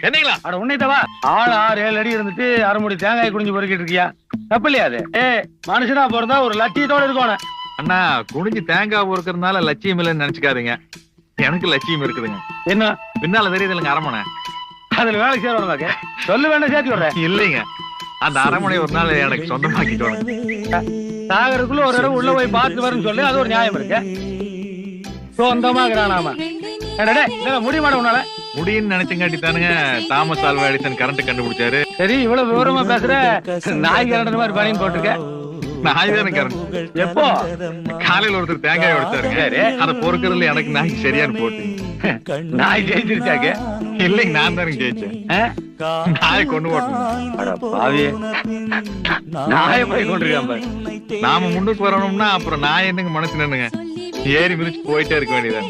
என்னங்களா? அட உன்னைத்தவா ஆள் 6-7 அடி இருந்துட்டு அரைமுடி தேங்காய் குடிஞ்சு பொறுக்கிட்டு இருக்கியா? தப்பு இல்லையா அது? மனுஷனா பிறந்தா ஒரு லட்சியத்தோட இருக்கணும். அண்ணா குடிஞ்சு தேங்காய் பொறுக்கிறதுனால லட்சியம் இல்லைன்னு நினைச்சுக்காதீங்க. எனக்கு லட்சியம் இருக்குதுங்க. என்ன பின்னால தெரியுது இல்லைங்க அரமனை. அதுல வேலைக்கு சேரணும். சொல்லு வேண்டாம் சேர்த்து விடுறேன். இல்லைங்க, அந்த அரமனை ஒரு நாள் எனக்கு சொந்தமாக்கிட்டோம். சாகருக்குள்ள ஒரு இடம் உள்ள போய் பார்த்து வரும்னு சொல்லு. அது ஒரு நியாயம் இருக்கு. சொந்தமாகறானாம முடியுமாட உன்னால? முடியும்னு நினைச்சங்காட்டி தானுங்க தாமஸ் ஆல்வா எடிசன் கரண்ட் கண்டுபிடிச்சாரு. சரி, இவ்வளவு விவரமா பேசுற. நாய் கரண்ட் மாதிரி பணின்னு போட்டிருக்க. நாய் தானே கரண்ட். எப்போ? காலையில ஒருத்தர் தேங்காய் உடைச்சாருங்க. அதை பொறுக்கிறதுல எனக்கு நாய் சரியானு போட்டு நாய் ஜெயிச்சிருச்சாக்க? இல்லைங்க, நான் தானே ஜெயிச்சேன். நாயை கொண்டு போட்டேன். நாயை போய் கொண்டிருக்காம நாம முன்னுக்கு வரணும்னா அப்புறம் நாய் என்னங்க மனசு நின்னுங்க ஏறி மிதிச்சு போயிட்டே இருக்க வேண்டியதான்.